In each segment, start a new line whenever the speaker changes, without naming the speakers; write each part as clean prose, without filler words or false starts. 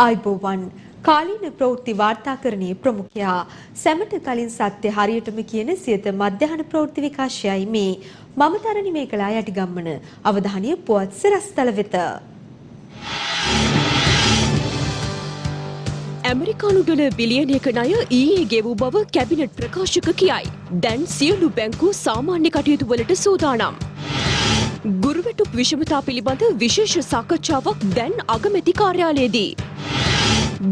ආයිබෝවන් කාලීන ප්‍රවෘත්ති වාර්තාකරණයේ ප්‍රමුඛයා සැමට කලින් සත්‍ය හරියටම කියන සියත මධ්‍යහන ප්‍රවෘත්ති විකාශයයි මේ මම තරණි මේකලා යටිගම්මන අවධානය පුවත් සිරස්තල වෙත.
ඇමරිකානු ඩොලර් බිලියනයක ණය ඊයේ ගෙවූ බව කැබිනට් ප්‍රකාශක කියයි. දැන් සියලු බැංකු සාමාන්‍ය කටයුතු වලට සූදානම්. ගුරුවැටුප් විෂමතා පිළිබඳ විශේෂ සාකච්ඡාවක් දැන් අගමැති කාර්යාලයේදී.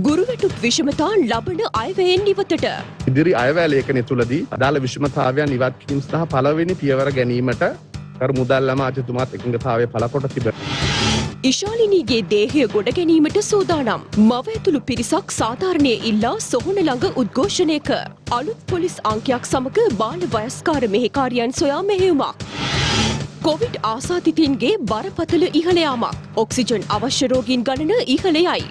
ගුරුවැටුප් විෂමතා ලබන අයවැයෙන් ඉවතට.
ඉදිරි අයවැය ලේඛනය තුලදී අදාළ විෂමතාවයන් ඉවත් කිරීම සඳහා පළවෙනි පියවර ගැනීමට කරු මුදල් අමාත්‍යතුමාත් එකඟතාවය පළ කොට තිබෙනවා.
ඉශාලිනීගේ දේහය ගොඩ ගැනීමට සූදානම්. මව ඇතුළු පිරිසක් සාධාරණයේ ඉල්ලා සොහොන ළඟ උද්ඝෝෂණයක. අලුත් පොලිස් අංකයක් සමග බාල වයස්කාර මෙහෙකාරියන් සොයා මෙහෙයුමක්. කොවිඩ් ආසාදිතයින්ගේ බරපතල ඉහළ යාමක්. ඔක්සිජන් අවශ්‍ය රෝගීන් ගණන ඉහළ යයි.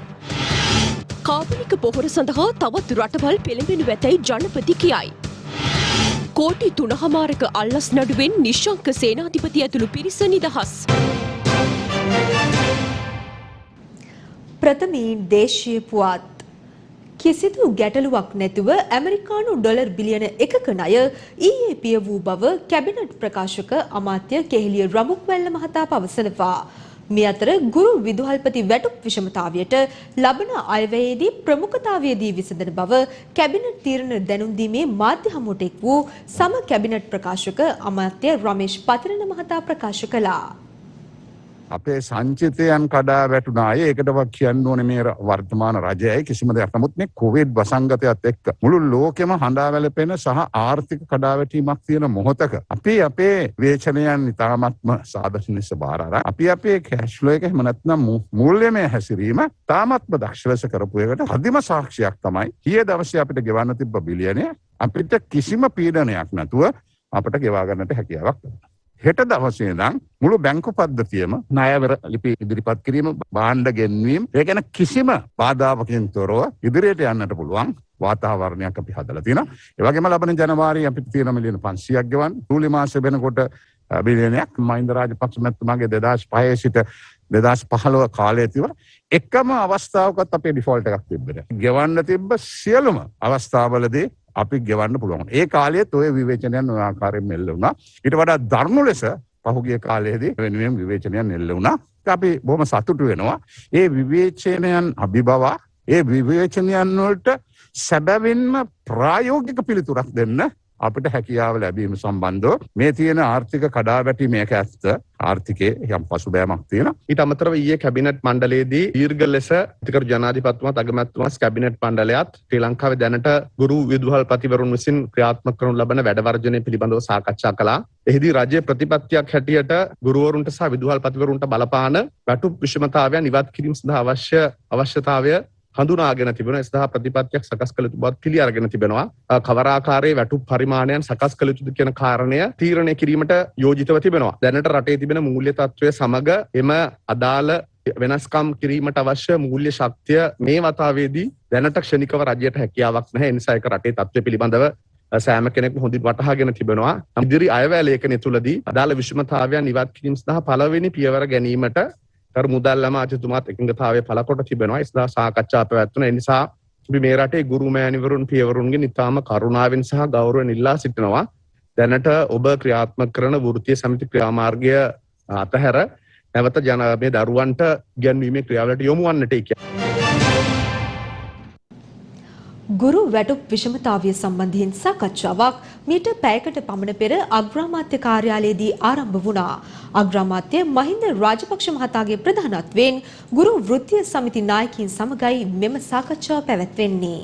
කාබනික පොහොර සඳහා තවත් රටවල් පෙළඹෙනු ඇතැයි ජනපති කියයි. කෝටි 3.5ක අල්ලස් නඩුවෙන් නිශ්ශංක සේනාධිපති ඇතුළු පිරිස නිදහස්.
ප්‍රථමයෙන් දේශීය පුවත් කිසිදු ගැටලුවක් නැතුව ඇමරිකානු ඩොලර් බිලියන 1ක ණය ඊයේ පිය වූ බව කැබිනට් ප්‍රකාශක අමාත්‍ය කෙහෙලිය රමුක්වැල්ල මහතා පවසනවා. මේ අතර ගුරු විදුහල්පති වැටුප් විෂමතාවයට ලබන අයවැයේදී ප්‍රමුඛතාවයේදී විසඳන බව කැබිනට් තීරණ දැනුම් දීමේ මාධ්‍ය හමුවට එක් වූ සම කැබිනට් ප්‍රකාශක අමාත්‍ය රමේෂ් පතරණ මහතා ප්‍රකාශ කළා.
අපේ සංචිතයන් කඩා වැටුණාය. ඒකටවත් කියන්න ඕනේ මේ වර්තමාන රජයයි කිසිම දෙයක්. නමුත් මේ කොවිඩ් වසංගතයත් එක්ක මුළු ලෝකෙම හඬා වැළපෙන සහ ආර්ථික කඩාවැටීමක් තියෙන මොහොතක අපි අපේ වේචනයන් ඉතාමත්ම සාධාරණ ලෙස බාර අරන් අපි අපේ කැෂ් ෆ්ලෝ එක එහෙම නැත්නම් මූල්‍යමය හැසිරීම තාමත්ම දක්ෂ ලෙස කරපු එකට අදිම සාක්ෂියක් තමයි ඊයේ දවසේ අපිට ගෙවන්න තිබ්බ බිලියනය අපිට කිසිම පීඩනයක් නැතුව අපිට ගෙවා ගන්නට හැකියාවක් ලැබුණා. හෙට දවසේ ඉඳන් මුළු බැංකු පද්ධතියම ණයවර ලිපි ඉදිරිපත් කිරීම භාණ්ඩ ගෙන්වීම ඒ ගැන කිසිම බාධාවකින් තොරව ඉදිරියට යන්නට පුළුවන් වාතාවරණයක් අපි හදලා තියෙනවා. ඒ වගේම ලබන ජනවාරි අපිට තියෙන මිලියන 500ක් ගෙවන්න. ජූලි මාසෙ වෙනකොට බිලියනයක් මහින්ද රාජපක්ෂ මැතිතුමාගේ 2005 සිට 2015 කාලය තිබුණා. එකම අවස්ථාවකත් අපේ ඩිෆෝල්ට් එකක් තිබ්බේ නැහැ. ගෙවන්න තිබ්බ සියලුම අවස්ථාවලදී අපි ගෙවන්න පුළුවන්. ඒ කාලයේත් ඔය විවේචනයන් ඔය ආකාරයෙන් මෙල්ල වුණා. ඊට වඩා දරුණු ලෙස පහුගිය කාලයේදී වෙනුවෙන් විවේචනයන් එල්ල වුණා. අපි බොහොම සතුටු වෙනවා. ඒ විවේචනයන් අභිබවා ඒ විවේචනයන් වලට සැබවින්ම ප්‍රායෝගික පිළිතුරක් දෙන්න අපිට හැකියාව ලැබීම සම්බන්ධව මේ තියෙන ආර්ථික කඩාවැටීම මේක ඇත්ත. ආර්ථිකයේ යම් පසුබෑමක් තියෙනවා.
ඊට අමතරව ඊයේ කැබිනට් මණ්ඩලයේදී දීර්ඝ ලෙස අධිකරු ජනාධිපතිතුමාත් අගමැතිතුමාත් කැබිනට් මණ්ඩලයත් ශ්‍රී ලංකාවේ දැනට ගුරු විදුහල්පතිවරුන් විසින් ක්‍රියාත්මක කරනු ලබන වැඩ වර්ජනය පිළිබඳව සාකච්ඡා කළා. එහිදී රජයේ ප්‍රතිපත්තියක් හැටියට ගුරුවරුන්ට සහ විදුහල්පතිවරුන්ට බලපාන වැටුප් විෂමතාවයන් ඉවත් කිරීම සඳහා අවශ්‍යතාවය හඳුනාගෙන තිබෙනවා. ඒ සඳහා ප්‍රතිපත්තියක් සකස් කළ යුතු බවත් පිළි අරගෙන තිබෙනවා. කවර ආකාරයේ වැටුප් පරිමාණයන් සකස් කළ යුතුද කියන කාරණය තීරණය කිරීමට යෝජිතව තිබෙනවා. දැනට රටේ තිබෙන මූල්‍ය තත්ත්වය සමග එම අදාළ වෙනස්කම් කිරීමට අවශ්‍ය මූල්‍ය ශක්තිය මේ වතාවේදී දැනට ක්ෂණිකව රජයට හැකියාවක් නැහැ. ඒ නිසා ඒක රටේ තත්ත්වය පිළිබඳව සෑම කෙනෙක්ම හොඳින් වටහාගෙන තිබෙනවා. ඉදිරි අයවැය ලේඛනය තුලදී අදාළ විෂමතාවයන් ඉවත් කිරීම සඳහා පළවෙනි පියවර ගැනීමට කරු මුදල් අමාත්‍යතුමාත් එකඟතාවය පළ කොට තිබෙනවා. ඒ සඳහා සාකච්ඡා පැවැත්වුණා. ඒ නිසා අපි මේ රටේ ගුරු මෑණිවරුන් පියවරුන්ගෙන් ඉතාම කරුණාවෙන් සහ ගෞරවයෙන් ඉල්ලා සිටිනවා. දැනට ඔබ ක්‍රියාත්මක කරන වෘත්තීය සමිති ක්‍රියාමාර්ගය අතහැර නැවත මේ දරුවන්ට ඉගැන්වීමේ ක්‍රියාවලට යොමු වන්නට
ගුරු වැටුප් විෂමතාවය සම්බන්ධයෙන් සාකච්ඡාවක් මීට පැයකට පමණ පෙර අග්‍රාමාත්‍ය කාර්යාලයේදී ආරම්භ වුණා. අග්‍රාමාත්‍ය මහින්ද රාජපක්ෂ මහතාගේ ප්‍රධානත්වයෙන් ගුරු වෘත්තීය සමිති නායකයින් සමගයි මෙම සාකච්ඡාව පැවැත්වෙන්නේ.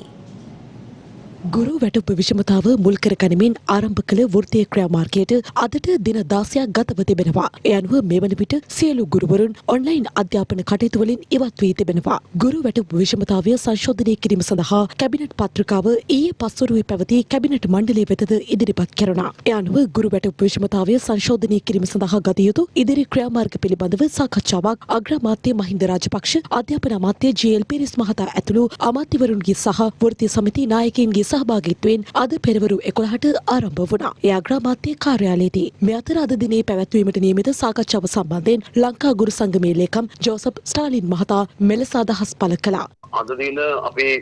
ගුරු වැටුප් විෂමතාව මුල් කර ගනිමින් ආරම්භ කළ වෘත්තීය ක්‍රියාමාර්ගයට අදට දින 16ක් ගතව තිබෙනවා. ඒ අනුව මෙවන විට සියලු ගුරුවරුන් ඔන්ලයින් අධ්‍යාපන කටයුතු වලින් ඉවත් වී තිබෙනවා. ගුරු වැටුප් විෂමතාවය සංශෝධනය කිරීම සඳහා කැබිනට් පත්‍රිකාව ඊයේ පස්වරුවේ පැවති කැබිනට් මණ්ඩලය වෙතද ඉදිරිපත් කෙරුණා. ඒ අනුව ගුරු වැටුප් විෂමතාවය සංශෝධනය කිරීම සඳහා ගත යුතු ඉදිරි ක්‍රියාමාර්ග පිළිබඳව සාකච්ඡාවක් අග්‍රාමාත්‍ය මහින්ද රාජපක්ෂ, අධ්‍යාපන අමාත්‍ය ජී.එල්. පීරිස් මහතා ඇතුළු අමාත්‍යවරුන්ගේ සහ වෘත්තීය සමිති නායකයින්ගේ සහභාගීත්වයෙන් අද පෙරවරු 11ට ආරම්භ වුණා. ඒ අග්‍රාමාත්‍ය කාර්යාලයේදී මේ අතර අද දිනේ පැවැත්වීමට නියමිත සාකච්ඡාව සම්බන්ධයෙන් ලංකා ගුරු සංගමේ ලේකම් ජෝසප් ස්ටාලින් මහතා මෙලෙස අදහස් පළ කළා.
අද දින අපේ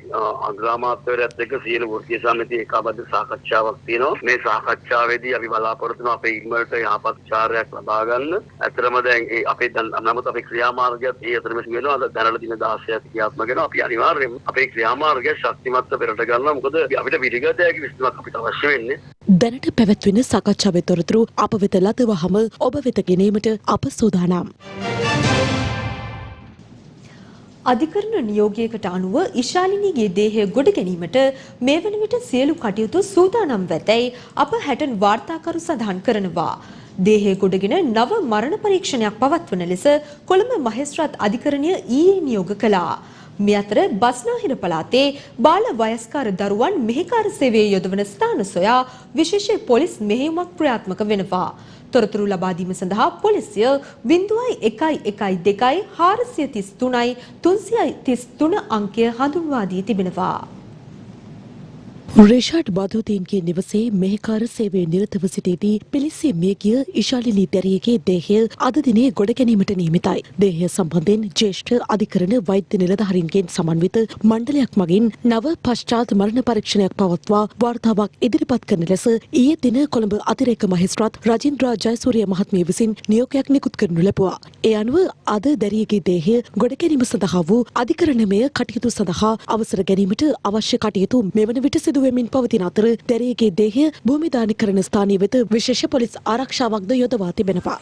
අග්‍රාමාත්‍යවරයාත් එක්ක සියලු වෘත්තීය සමිති ඒකාබද්ධ සාකච්ඡාවක් තියෙනවා. මේ සාකච්ඡාවේදී අපි බලාපොරොත්තු වෙනවා අපේ ඉක්මනට යහපත් චාරයක් ලබා ගන්න. ඇත්තටම දැන් ඒ අපේ නමුත් අපේ ක්‍රියාමාර්ගයත් ඒ අතරම වෙනවා. අද දැනට දින 16ක් ක්‍රියාත්මක වෙනවා. අපි අනිවාර්යයෙන්ම අපේ ක්‍රියාමාර්ගය ශක්තිමත්ව පෙරට ගන්නවා. මොකද අපිට පිළිගතයක විශ්වාසයක් අපිට අවශ්‍ය වෙන්නේ.
දැනට පැවැත්වෙන සාකච්ඡාවේ තොරතුරු අප වෙත ලදවහම ඔබ වෙත ගෙනීමට අප සූදානම්.
අධිකරණ නියෝගයකට අනුව ඉශාලිනීගේ දේහය ගොඩ ගැනීමට මේ වන විට සියලු කටයුතු සූදානම් වෙතැයි අප හැටන් වාර්තාකරු සඳහන් කරනවා. දේහය ගොඩගෙන නව මරණ පරීක්ෂණයක් පවත්වන ලෙස කොළඹ මහේස්ත්‍රාත් අධිකරණය ඊයේ නියෝග කළා. මේ අතර බස්නාහිර පළාතේ බාල වයස්කාර දරුවන් මෙහෙකාර සේවයේ යොදවන ස්ථාන සොයා විශේෂ පොලිස් මෙහෙයුමක් ක්‍රියාත්මක වෙනවා. තොරතුරු ලබා දීම සඳහා පොලිසිය 0112 433 333 අංකය හඳුන්වා දී තිබෙනවා.
රිෂාඩ් බදුදීන්ගේ නිවසේ මෙහෙකාර සේවයේ නිරතව සිටියදී පිලිසිය මියගිය ඉශාලිනී දැරියගේ දේහය අද දිනේ ගොඩ ගැනීමට නියමිතයි. දේහය සම්බන්ධයෙන් ජ්‍යෙෂ්ඨ අධිකරණ වෛද්‍ය නිලධාරීන්ගෙන් සමන්විත මණ්ඩලයක් මගින් නව පශ්චාත් මරණ පරීක්ෂණයක් පවත්වා වාර්තාවක් ඉදිරිපත් කරන ලෙස ඊයේ දින කොළඹ අතිරේක මහේස්ත්‍රාත් රජින්ද්‍රා ජයසූරිය මහත්මිය විසින් නියෝගයක් නිකුත් කරනු ලැබුවා. ඒ අනුව අද දැරියගේ දේහය ගොඩ ගැනීම සඳහා වූ අධිකරණමය කටයුතු සඳහා අවසර ගැනීමට අවශ්‍ය කටයුතු මෙවන විට සිදු වෙමින් පවතින අතර දැරියගේ දේහය භූමිදාන කරන ස්ථානීය වෙත විශේෂ පොලිස් ආරක්ෂාවක්ද යොදවා තිබෙනවා.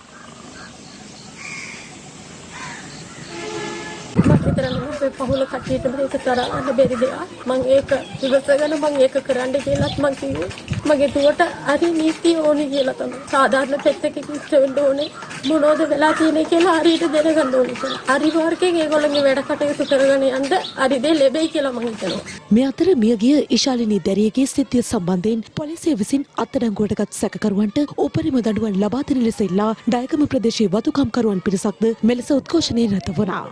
පහුල කට්ටියට මේක තරන්න බැරි දෙයක්. මම ඒක ඉවසගෙන මම ඒක කරන්න කියලාත් මම කිව්වේ. මගේ දුවට හරි නීතිය ඕනේ කියලා තමයි. සාධාරණ පැත්තකින් ඉස්සෙන්න ඕනේ. මොනවද වෙලා තියෙන්නේ කියලා හරියට දැනගන්න ඕනේ කියලා. හරි වර්ගයෙන් ඒගොල්ලන්ගේ වැඩ කටයුතු කරගෙන යන්න හරි දේ ලැබෙයි කියලා මම හිතනවා.
මේ අතර මියගිය ඉශාලිනී දැරියගේ සිද්ධිය සම්බන්ධයෙන් පොලිසිය විසින් අත්අඩංගුවටගත් සැකකරුවන්ට උපරිම දඬුවම් ලබා දෙන ලෙස ඉල්ලා ඩයගම ප්‍රදේශයේ වතුකම්කරුවන් පිරිසක්ද මෙලෙස උද්ඝෝෂණයේ නිරත වුණා.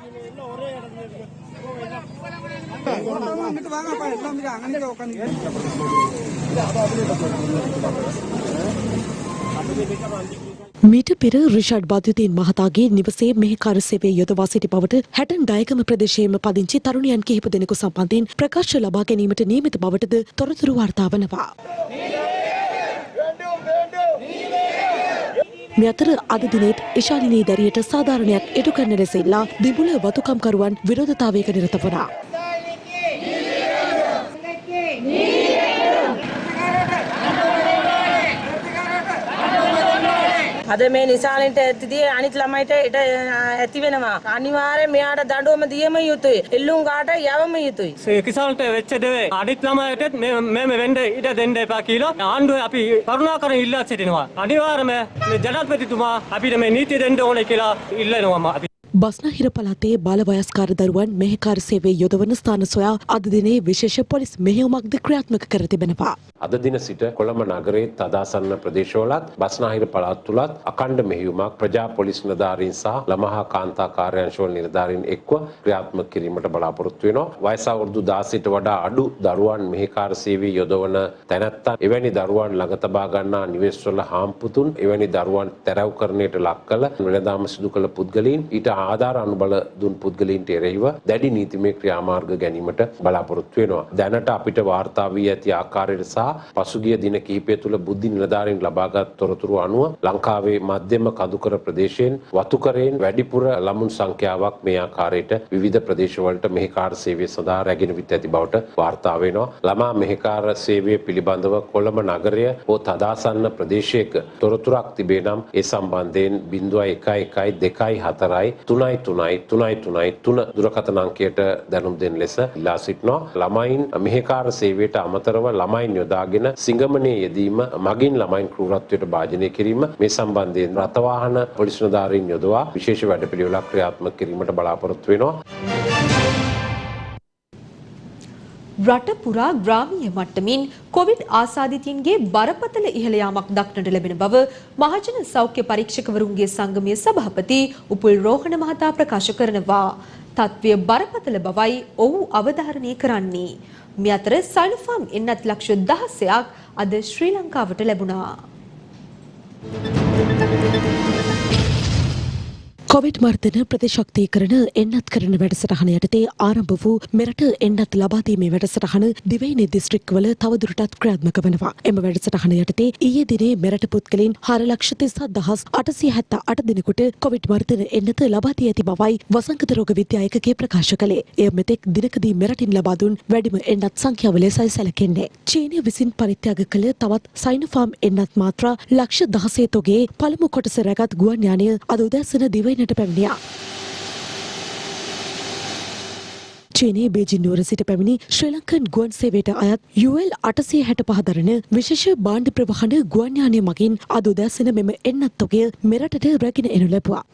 මීට පෙර රිෂාඩ් බදුදීන් මහතාගේ නිවසේ මෙහෙකාර සේවයේ යොදවා සිටි බවට හැටන් ඩයගම ප්‍රදේශයේම පදිංචි තරුණියන් කිහිප දෙනෙකු සම්බන්ධයෙන් ප්‍රකාශ ලබා ගැනීමට නියමිත බවටද තොරතුරු වාර්තා වනවා. මේ අතර අද දිනේත් ඉශාලිනී දැරියට සාධාරණයක් ඉටු කරන ලෙස ඉල්ලා දිබුල වතුකම්කරුවන් විරෝධතාවයක නිරත වුණා.
අද මේ නිසාලින්ට ඇතිදී අනිත් ළමයිට ඉඩ ඇති වෙනවා. අනිවාර්යෙන් මෙයාට දඬුවම දියම යුතුයි. එල්ලුම් ගාට යවම යුතුයි.
ඒ කිසාලට වෙච්ච දේ අනිත් ළමයිටත් මේ වෙන්න ඉඩ දෙන්න එපා කියලා ආණ්ඩුවේ අපි කරුණාකරන ඉල්ලා සිටිනවා. අනිවාර්යයෙන්ම මේ ජනාධිපතිතුමා අපිට මේ නීතිය දෙන්න ඕනේ කියලා ඉල්ලනවා අපි.
බස්නාහිර පළාතේ බාල වයස්කාර දරුවන් මෙහෙකාර සේවයේ යොදවන ස්ථාන සොයා අද දිනේ විශේෂ පොලිස් මෙහෙයුමක්ද ක්‍රියාත්මක කර තිබෙනවා.
අද දින සිට කොළඹ නගරයේ තදාසන්න ප්‍රදේශවලත් බස්නාහිර පළාත් තුලත් අඛණ්ඩ මෙහෙයුමක් ප්‍රජා පොලිස් නිලධාරීන් සහ ළමහා කාන්තා කාර්යාංශවල නිලධාරීන් එක්ව ක්‍රියාත්මක කිරීමට බලාපොරොත්තු වෙනවා. වයස අවුරුදු 16ට වඩා අඩු දරුවන් මෙහෙකාර සේවයේ යොදවන තැනැත්තන් එවැනි දරුවන් ළඟ තබා ගන්නා නිවෙස්වල හාම්පුතුන් එවැනි දරුවන් තැරැව්කරණයට ලක් කළ වෙළඳාම සිදු කළ පුද්ගලයන් ඊට ආධාර අනුබල දුන් පුද්ගලයන්ට එරෙහිව දැඩි නීතිමය ක්‍රියාමාර්ග ගැනීමට බලාපොරොත්තු වෙනවා. දැනට අපිට වාර්තා වී ඇති ආකාරයට සහ පසුගිය දින කිහිපය තුළ බුද්ධි නිලධාරීන් ලබාගත් තොරතුරු අනුව ලංකාවේ මධ්‍යම කඳුකර ප්‍රදේශයෙන් වතුකරයෙන් වැඩිපුර ළමුන් සංඛ්‍යාවක් මේ ආකාරයට විවිධ ප්‍රදේශවලට මෙහෙකාර සේවය සඳහා රැගෙන විත් ඇති බවට වාර්තා වෙනවා. ළමා මෙහෙකාර සේවය පිළිබඳව කොළඹ නගරය හෝ තදාසන්න ප්‍රදේශයක තොරතුරක් තිබේ නම් ඒ සම්බන්ධයෙන් 0112 දුරකථන අංකයට දැනුම් දෙන ලෙස ඉල්ලා සිටිනවා. ළමයින් මෙහෙකාර සේවයට අමතරව ළමයින් යොදාගෙන සිඟමනයේ යෙදීම මගින් ළමයින් ක්‍රූරත්වයට භාජනය කිරීම මේ සම්බන්ධයෙන් රථවාහන පොලිස් නිලධාරීන් යොදවා විශේෂ වැඩපිළිවෙලක් ක්‍රියාත්මක කිරීමට බලාපොරොත්තු වෙනවා.
රට පුරා ග්‍රාමීය මට්ටමින් කොවිඩ් ආසාදිතයින්ගේ බරපතල ඉහළ යාමක් දක්නට ලැබෙන බව මහජන සෞඛ්‍ය පරීක්ෂකවරුන්ගේ සංගමයේ සභාපති උපුල් රෝහණ මහතා ප්‍රකාශ කරනවා. තත්ත්වය බරපතල බවයි ඔහු අවධාරණය කරන්නේ. මේ අතර සයිනෝෆාම් එන්නත් ලක්ෂ 16ක් අද ශ්‍රී ලංකාවට ලැබුණා.
කොවිඩ් මර්ධන ප්‍රතිශක්තිකරණ එන්නත් කරන වැඩසටහන යටතේ ආරම්භ වූ මෙරට එන්නත් ලබා දීමේ වැඩසටහන දිවයිනේ දිස්ත්‍රික්කවල තවදුරටත් ක්‍රියාත්මක වෙනවා. එම වැඩසටහන යටතේ ඊයේ දිනේ මෙරට පුද්ගලයන් 4,37,878 දිනකට කොවිඩ් මර්ධන එන්නත ලබා දී ඇති බවයි වසංගත රෝග විද්‍යායකගේ ප්‍රකාශ කළේ. එය මෙතෙක් දිනකදී මෙරටින් ලබා දුන් වැඩිම එන්නත් සංඛ්‍යාව ලෙසයි සැලකෙන්නේ. චීනය විසින් පරිත්‍යාග කළ තවත් සයිනෝෆාම් එන්නත් මාත්‍රා ලක්ෂ 16 තොගේ පළමු කොටස රැගත් ගුවන් යානය අද උදෑසන දිවයින පැමිණියා. චීනයේ බේජිං නුවර සිට පැමිණි ශ්‍රී ලංකන් ගුවන් සේවයට අයත් UL 865 දරන විශේෂ භාණ්ඩ ප්‍රවාහන ගුවන් යානය මගින් අද උදෑසන මෙම එන්නත් තොගය මෙරටට රැගෙන එනු ලැබුවා.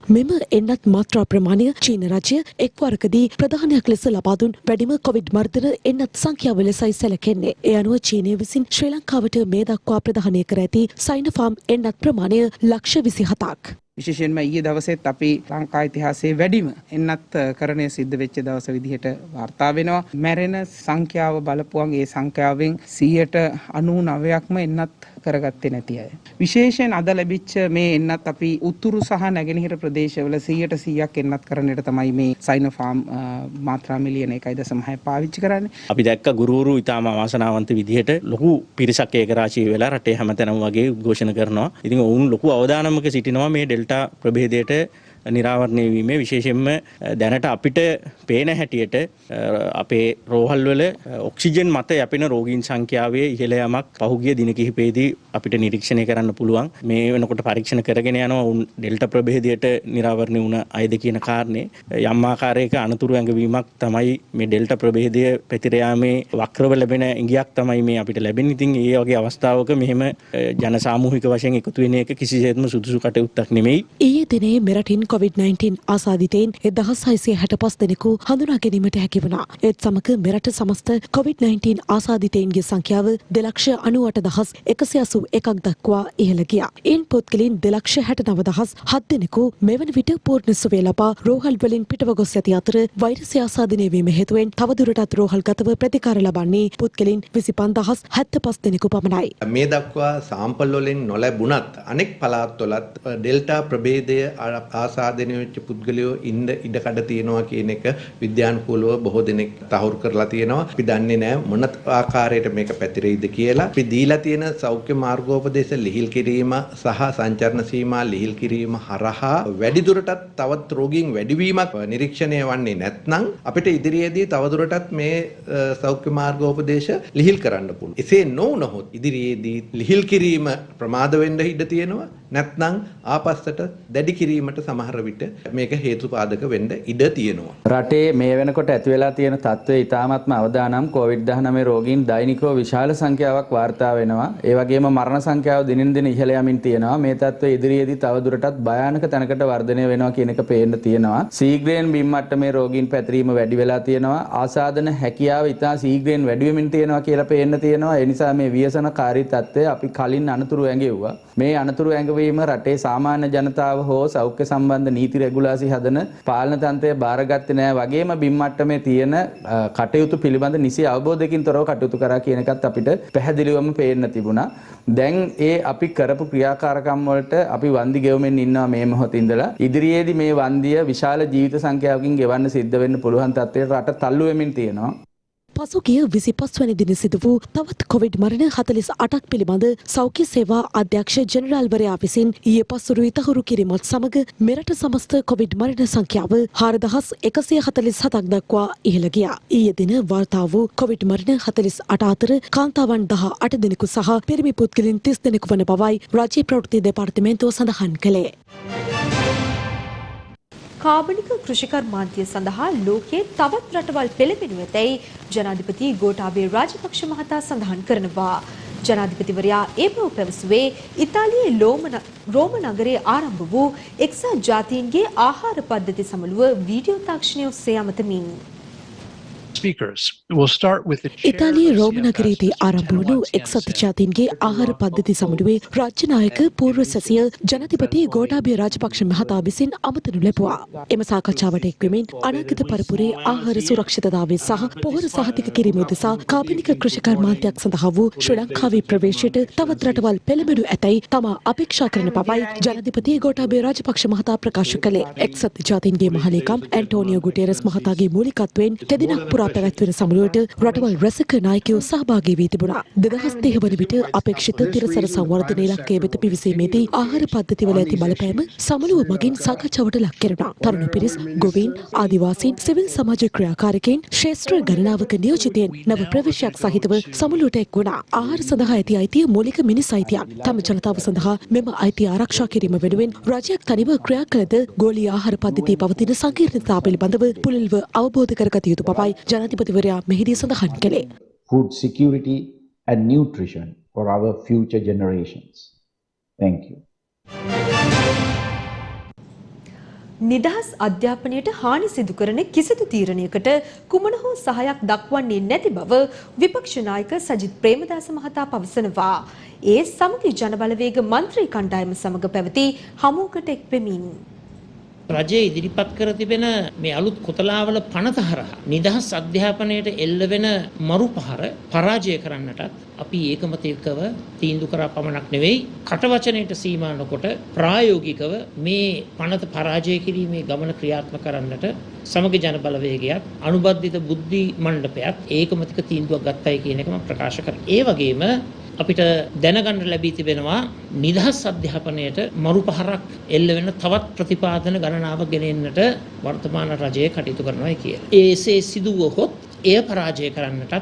මෙම එන්නත් මාත්‍රා ප්‍රමාණය චීන රජය එක්වරකදී ප්‍රධානයක් ලෙස ලබා දුන් වැඩිම කොවිඩ් මර්ධන එන්නත් සංඛ්‍යාව ලෙසයි සැලකෙන්නේ. ඒ අනුව චීනය විසින් ශ්‍රී ලංකාවට මේ දක්වා ප්‍රධානය කර ඇති සයිනෝෆාම් එන්නත් ප්‍රමාණය ලක්ෂ 27ක්.
විශේෂයෙන්ම ඊයේ දවසේත් අපි ලංකා ඉතිහාසයේ වැඩිම එන්නත් කරණය සිද්ධ වෙච්ච දවස විදිහට වාර්තා වෙනවා. මැරෙන සංඛ්‍යාව බලපුවම ඒ සංඛ්‍යාවෙන් 99%ක්ම එන්නත් කරගත්තේ නැති අය. විශේෂයෙන් අද ලැබිච්ච මේ එන්නත් අපි උතුරු සහ නැගෙනහිර ප්‍රදේශවල 100%ක් එන්නත් කරන්නට තමයි මේ සයිනෝෆාම් මාත්‍රා මිලියන 1.6 පාවිච්චි කරන්නේ.
අපි දැක්ක ගුරුවරු ඉතාම අවාසනාවන්ත විදිහට ලොකු පිරිසක් ඒකරාශී වෙලා රටේ හැමතැනම වගේ උද්ඝෝෂණ කරනවා. ඉතින් ඔවුන් ලොකු අවදානමක සිටිනවා මේ ඩෙල්ටා ප්‍රභේදයට නිරාවරණය වීමේ. විශේෂයෙන්ම දැනට අපිට පේන හැටියට අපේ රෝහල් වල ඔක්සිජන් මත යැපෙන රෝගීන් සංඛ්‍යාවේ ඉහළ යමක් පහුගිය දින කිහිපෙදී අපිට නිරීක්ෂණය කරන්න පුළුවන්. මේ වෙනකොට පරීක්ෂණ කරගෙන යනවා උන් ඩෙල්ටා ප්‍රභේදයට නිරාවරණය වුණ අයද කියන කාරණේ. යම් ආකාරයක අනතුරු ඇඟවීමක් තමයි මේ ඩෙල්ටා ප්‍රභේදය පැතිර යාමේ වක්‍රව ලැබෙන ඉඟියක් තමයි මේ අපිට ලැබෙන්නේ. ඉතින් ඒ වගේ අවස්ථාවක මෙහෙම ජන සාමූහික වශයෙන් එකතු වෙන එක කිසිසේත්ම සුදුසු කටයුත්තක් නෙමෙයි.
ඊයේ දිනේ මෙරටින් COVID-19 ආසාදිතයින් 1665 දෙනෙකු හඳුනා ගැනීමට හැකි වුණා. ඒත් සමග මෙරට සමස්ත COVID-19 ආසාදිතයින්ගේ සංඛ්‍යාව 2,98,181ක් දක්වා ඉහළ ගියා. ඉන් පුද්ගලයන් 2,69,007 දෙනෙකු මෙවන විට පූර්ණ සුවය ලබා රෝහල් වලින් පිටව ගොස් ඇති අතර වෛරසය ආසාදනය වීම හේතුවෙන් තවදුරටත් රෝහල්ගතව ප්‍රතිකාර ලබන්නේ පුද්ගලයන් 25,075 දෙනෙකු පමණයි.
මේ දක්වා සාම්පල් වලින් නොලැබුණත් අනෙක් පළාත්වලත් ඩෙල්ටා ප්‍රභේදය ආසාදනය වෙච්ච පුද්ගලයෝ ඉන්න ඉඩකඩ තියෙනවා කියන එක විද්‍යානුකූලව බොහෝ දෙනෙක් තහවුරු කරලා තියෙනවා. අපි දන්නේ නැහැ මොන ආකාරයට මේක පැතිරෙයිද කියලා. අපි දීලා තියෙන සෞඛ්‍ය මාර්ගෝපදේශ ලිහිල් කිරීම සහ සංචරණ සීමා ලිහිල් කිරීම හරහා වැඩිදුරටත් තවත් රෝගීන් වැඩිවීමක් නිරීක්ෂණය වන්නේ නැත්නම් අපිට ඉදිරියේදී තවදුරටත් මේ සෞඛ්‍ය මාර්ගෝපදේශ ලිහිල් කරන්න පුළුවන්. එසේ නොවුනහොත් ඉදිරියේදී ලිහිල් කිරීම ප්‍රමාද වෙන්න ඉඩ තියෙනවා. නැත්නම් ආපස්සට දැඩි කිරීමට සමහර විට මේක හේතුපාදක වෙන්න ඉඩ තියෙනවා.
රටේ මේ වෙනකොට ඇති වෙලා තියෙන තත්ත්වය ඉතාමත්ම අවදානම්. COVID-19 රෝගීන් දෛනිකව විශාල සංඛ්‍යාවක් වාර්තා වෙනවා. ඒ වගේම මරණ සංඛ්‍යාව දිනෙන් දින ඉහළ යමින් තියෙනවා. මේ තත්ත්වය ඉදිරියේදී තවදුරටත් භයානක තැනකට වර්ධනය වෙනවා කියන එක පේන්න තියෙනවා. ශීඝ්‍රයෙන් බිම් මට්ටමේ රෝගීන් පැතිරීම වැඩි වෙලා තියෙනවා. ආසාදන හැකියාව ඉතා ශීඝ්‍රයෙන් වැඩි වෙමින් තියෙනවා කියලා පේන්න තියෙනවා. ඒ නිසා මේ ව්‍යසනකාරී තත්ත්වය අපි කලින් අනතුරු ඇඟෙව්වා. මේ අනතුරු ඇඟවීම රටේ සාමාන්‍ය ජනතාව හෝ සෞඛ්‍ය සම්බන්ධ නීති රෙගුලාසි හදන පාලන තන්ත්‍රය බාරගත්තේ නැහැ. වගේම බිම් මට්ටමේ තියෙන කටයුතු පිළිබඳ නිසි අවබෝධයකින් තොරව කටයුතු කරා කියන එකත් අපිට පැහැදිලිවම පේන්න තිබුණා. දැන් ඒ අපි කරපු ක්‍රියාකාරකම් වලට අපි වන්දි ගෙවමින් ඉන්නවා මේ මොහොතේ ඉඳලා. ඉදිරියේදී මේ වන්දිය විශාල ජීවිත සංඛ්‍යාවකින් ගෙවන්න සිද්ධ වෙන්න පුළුවන් තත්ත්වයට රට තල්ලු වෙමින් තියෙනවා.
පසුගිය 25 වැනි දින සිදු වූ තවත් කොවිඩ් මරණ 48ක් පිළිබඳ සෞඛ්‍ය සේවා අධ්‍යක්ෂ ජෙනරාල්වරයා විසින් ඊයේ පසුරුයි තහවුරු කිරීමත් සමග මෙරට සමස්ත කොවිඩ් මරණ සංඛ්‍යාව 4147ක් දක්වා ඉහළ ගියා. ඊයේ දින වාර්තා වූ කොවිඩ් මරණ 48 අතර කාන්තාවන් 18 දෙනෙකු සහ පිරිමි පුද්ගලයන් 30 දෙනෙකු වන බවයි රාජ්‍ය ප්‍රවෘත්ති දෙපාර්තමේන්තුව සඳහන් කළේ.
කාබනික කෘෂිකර්මාන්තය සඳහා ලෝකයේ තවත් රටවල් පෙළඹෙනු ඇතැයි ජනාධිපති ගෝඨාභය රාජපක්ෂ මහතා සඳහන් කරනවා. ජනාධිපතිවරයා ඒ බව පැවසුවේ ඉතාලියේ රෝම නගරයේ ආරම්භ වූ එක්සත් ජාතීන්ගේ ආහාර පද්ධති සමළුව වීඩියෝ තාක්ෂණය ඔස්සේ අමතමින්.
ඉතාලියේ රෝම නගරයේදී ආරම්භ වුණු එක්සත් ජාතීන්ගේ ආහාර පද්ධති සමුළුවේ රාජ්‍ය නායක පූර්ව සැසිය ජනාධිපති ගෝඨාභය රාජපක්ෂ මහතා විසින් අමතනු ලැබුවා. එම සාකච්ඡාවට එක්වෙමින් අනාගත පරපුරේ ආහාර සුරක්ෂිතතාවය සහ පොහොර සහතික කිරීම උදෙසා කාබනික කෘෂි කර්මාන්තයක් සඳහා වූ ශ්‍රී ලංකාවේ ප්‍රවේශයට තවත් රටවල් පෙළඹෙනු ඇතැයි තමා අපේක්ෂා කරන බවයි ජනාධිපති ගෝඨාභය රාජපක්ෂ මහතා ප්‍රකාශ කළේ. එක්සත් ජාතීන්ගේ මහලේකම් ඇන්ටෝනියෝ ගුටෙරස් මහතාගේ මූලිකත්වයෙන් තෙදිනක් පුරා පැවැත්වෙන සමුළුවට රටවල් රැසක නායකයෝ සහභාගී වී තිබුණා. 2030 වන විට අපේක්ෂිත තිරසර සංවර්ධන ඉලක්කය වෙත පිවිසීමේදී ආහාර පද්ධතිවල ඇති බලපෑම සමුළුව මගින් සාකච්ඡාවට ලක් කෙරුණා. තරුණ පිරිස්, ගොවීන්, ආදිවාසීන්, සිවිල් සමාජ ක්‍රියාකාරකයන්, ශ්‍රේෂ්ඨ ගණනාවක නියෝජිතයන් නව ප්‍රවේශයක් සහිතව සමුළුවට එක් වුණා. ආහාර සඳහා ඇති අයිතිය මූලික මිනිස් අයිතියක්. තම ජනතාව සඳහා මෙම අයිතිය ආරක්ෂා කිරීම වෙනුවෙන් රජයක් තනිව ක්‍රියා කළද ගෝලීය ආහාර පද්ධතියේ පවතින සංකීර්ණතා පිළිබඳව පුළුල්ව අවබෝධ කරගත යුතු බවයි ජනාධිපතිවරයා මෙහිදී සඳහන් කළේ.
Food security and nutrition for our future generations. Thank you.
නිදහස් අධ්‍යාපනයට හානි සිදු කරන කිසිදු තීරණයකට කුමන හෝ සහයක් දක්වන්නේ නැති බව විපක්ෂ නායක සජිත් ප්‍රේමදාස මහතා පවසනවා. ඒ සමගි ජනබලවේග මන්ත්‍රී කණ්ඩායම සමග පැවති හමුවකට එක් වෙමින්
රජය ඉදිරිපත් කර තිබෙන මේ අලුත් කොතලාවල පනත හරහා නිදහස් අධ්‍යාපනයට එල්ල වෙන මරු පහර පරාජය කරන්නටත් අපි ඒකමතිකව තීන්දුව කරා පමණක් නෙවෙයි කටවචනයට සීමා නොකොට ප්‍රායෝගිකව මේ පනත පරාජය කිරීමේ ගමන ක්‍රියාත්මක කරන්නට සමග ජන බලවේගයක් අනුබද්ධිත බුද්ධි මණ්ඩපයක් ඒකමතික තීන්දුවක් ගත්තයි කියන එක මම ප්‍රකාශ කරා. ඒ වගේම අපිට දැනගන්න ලැබී තිබෙනවා නිදහස් අධ්‍යාපනයට මරු පහරක් එල්ල වෙන තවත් ප්‍රතිපාදන ගණනාවක් ගෙනෙන්නට වර්තමාන රජය කටයුතු කරනවා කියලා. ඒසේ සිදු වුවහොත් එය පරාජය කරන්නටත්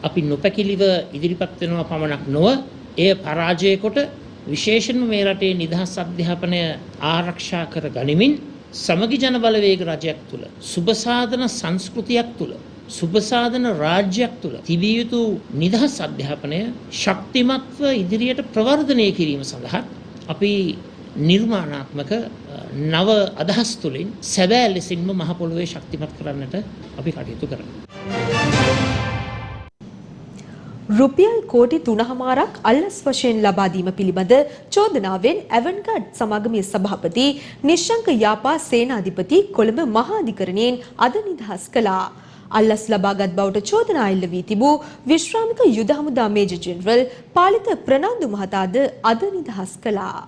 අපි නොපැකිලිව ඉදිරිපත් වෙනවා පමණක් නොව එය පරාජය කොට විශේෂයෙන්ම මේ රටේ නිදහස් අධ්‍යාපනය ආරක්ෂා කර ගනිමින් සමගි ජන බලවේග රජයක් තුල සුබසාධන සංස්කෘතියක් තුල සුබසාධන රාජ්‍යයක් තුළ තිබිය යුතු නිදහස් අධ්‍යාපනය ශක්තිමත්ව ඉදිරියට ප්‍රවර්ධනය කිරීම සඳහා අපි නිර්මාණාත්මක නව අදහස් තුළින් සැබෑ ලෙසින්ම මහ පොළොවේ ශක්තිමත් කරන්නට අපි කටයුතු කරනවා.
රුපියල් කෝටි 3.5ක් අල්ලස් වශයෙන් ලබා දීම පිළිබඳ චෝදනාවෙන් ඇවන්ගඩ් සමාගමේ සභාපති නිශ්ශංක යාපා සේනාධිපති කොළඹ මහා අධිකරණයෙන් අද නිදහස් කළා. අල්ලස් ලබාගත් බවට චෝදනා එල්ල වී තිබූ විශ්‍රාමික යුද හමුදා මේජර් ජෙනරල් පාලිත ප්‍රනාන්දු මහතාද අද නිදහස් කළා.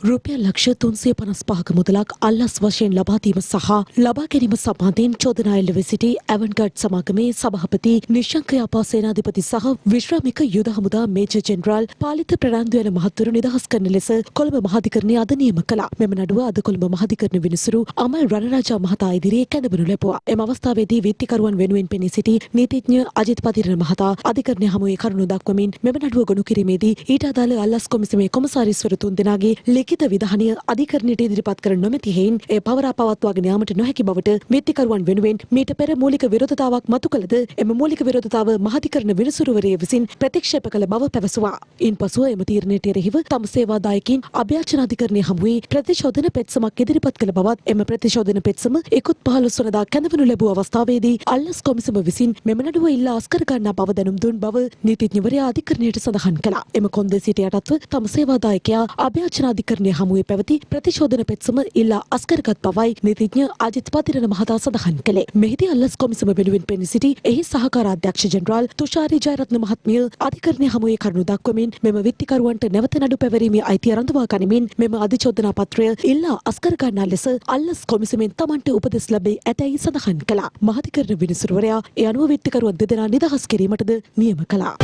රුපියල් ලක්ෂ 355ක මුදලක් අල්ලස් වශයෙන් ලබා දීම සහ ලබා ගැනීම සම්බන්ධයෙන් චෝදනා එල්ල වී සිටි ඇවන්ගඩ් සමාගමේ සභාපති නිශ්ශංක යාපා සේනාධිපති සහ විශ්‍රාමික යුද හමුදා මේජර් ජෙනරල් පාලිත ප්‍රනාන්දු යන මහත්වරු නිදහස් කරන ලෙස කොළඹ මහාධිකරණය අද නියම කළා. මෙම නඩුව අද කොළඹ මහාධිකරණ විනිසුරු අමල් රණරාජා මහතා ඉදිරියේ කැඳවනු ලැබුවා. එම අවස්ථාවේදී විත්තිකරුවන් වෙනුවෙන් පෙනී සිටි නීතිඥ අජිත් පතිරණ මහතා අධිකරණය හමුවේ කරුණු දක්වමින් මෙම නඩුව ගොනු කිරීමේදී ඊට අදාළ අල්ලස් කොමිසමේ කොමසාරිස්වරු තුන්දෙනාගේ ලිඛිත විධානය අධිකරණයට ඉදිරිපත් කර නොමැති හේයින් එය පවරා පවත්වාගෙන යාමට නොහැකි බවට විත්තිකරුවන් වෙනුවෙන් මීට පෙර මූලික විරෝධතාවක් මතු කළද එම මූලික විරෝධතාව මහාධිකරණ විනිසුරුවරිය විසින් ප්‍රතික්ෂේප කළ බව පැවසුවා. ඉන්පසුව එම තීරණයට එරෙහිව තම සේවාදායකින් අභ්‍යර්ථනාධිකරණය හමුවේ ප්‍රතිශෝධන පෙත්සමක් ඉදිරිපත් කළ බවත් එම ප්‍රතිශෝධන පෙත්සම ඉකුත් 15 වනදා කැඳවනු ලැබූ අවස්ථාවේදී අල්ලස් කොමිසම විසින් මෙම නඩුව ඉල්ලා අස්කර ගන්නා බව දැනුම් දුන් බව නීතිඥවරයා අධිකරණයට සඳහන් කළා. එම කොන්දේසියට යටත්ව තම සේවාදායකයා අභ්‍යර්ථනාධිකරණය හමුවේ පැවති ප්‍රතිශෝධන පෙත්සම ඉල්ලා අස්කරගත් බවයි නීතිඥ අජිත් පතිරණ මහතා සඳහන් කළේ. මෙහිදී අල්ලස් කොමිසම වෙනුවෙන් පෙනී සිටි එහි සහකාර අධ්‍යක්ෂ ජෙනරාල් තුෂාරි ජයරත්න මහත්මිය අධිකරණය හමුවේ කරුණු දක්වමින් මෙම විත්තිකරුවන්ට නැවත නඩු පැවරීමේ අයිතිය රඳවා ගනිමින් මෙම අධිචෝදනා පත්‍රය ඉල්ලා අස්කර ගන්නා ලෙස අල්ලස් කොමිසමෙන් තමන්ට උපදෙස් ලැබේ ඇතැයි සඳහන් කළා. මහාධිකරණ විනිසුරුවරයා ඒ අනුව විත්තිකරුවන් දෙදෙනා නිදහස් කිරීමටද නියම කළා.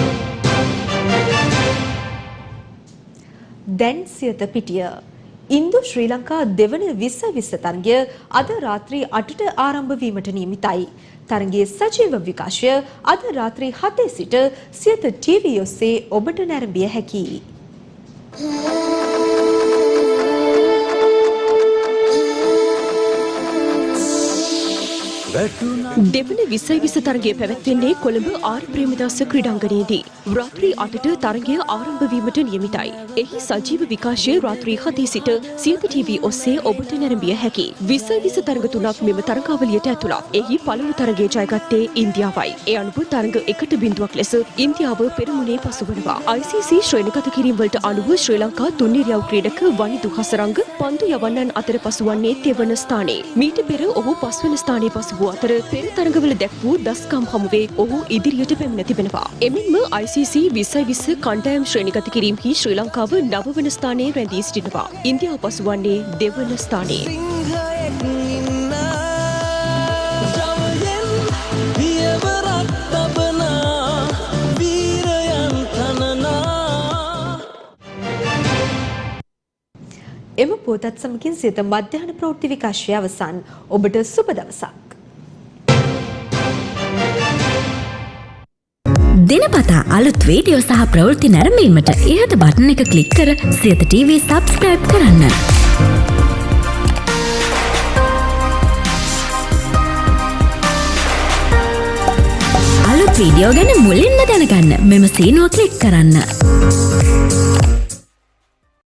දැන් සියත පිටිය ඉන්දු ශ්‍රී ලංකා දෙවන 2020 තරගය අද රාත්‍රී 8ට ආරම්භ වීමට නියමිතයි. තරගයේ සජීව විකාශය අද රාත්‍රී 7 සිට සියත ටීවී ඔස්සේ ඔබට නැරඹිය හැකියි.
දෙවන 2020 තරගය පැවැත්වෙන්නේ කොළඹ ආර් ප්‍රේමදාස ක්‍රීඩාංගණයේදී. රාත්‍රී 8ට තරගය ආරම්භ වීමට නියමිතයි. එහි සජීව විකාශය රාත්‍රී 7 සිට සියත TV ඔස්සේ ඔබට නැරඹිය හැකි. 2020 තරග තුනක් මෙම තරගාවලියට ඇතුළත්. එහි පළමු තරගය ජයගත්තේ ඉන්දියාවයි. ඒ අනුව තරග 1-0ක් ලෙස ඉන්දියාව පෙරමුණේ පසුවනවා. ICC ශ්‍රේණිගත කිරීම වලට අනුව ශ්‍රී ලංකා තුන්නිරියව් ක්‍රීඩක වනිදු හසරංග පන්දු යවන්නන් අතර පසුවන්නේ තෙවන ස්ථානයේ. මීට පෙර ඔහු පස්වන ස්ථානයේ පසුවූ අතර පෙර තරගවල දැක් වූ දස්කම් හමුවේ ඔහු ඉදිරියට පැමිණ තිබෙනවා. එමෙන්ම ICC 2020 කණ්ඩායම් ශ්‍රේණිගත කිරීමෙහි ශ්‍රී ලංකාව 9 වන ස්ථානයේ රැඳී සිටිනවා. ඉන්දියාව පසුවන්නේ දෙවන ස්ථානයේ.
එම පුවතත් සමගින් සිත මධ්‍යහන ප්‍රවෘත්ති විකාශය අවසන්. ඔබට සුබ දවසක්.
දිනපතා අලුත් වීඩියෝ සහ ප්‍රවෘත්ති නැරඹීමට ඉහත බටන් එක ක්ලික් කර සියත TV සබ්ස්ක්‍රයිබ් කරන්න. අලුත් වීඩියෝ ගැන මුලින්ම දැනගන්න මෙම සීනුව ක්ලික් කරන්න.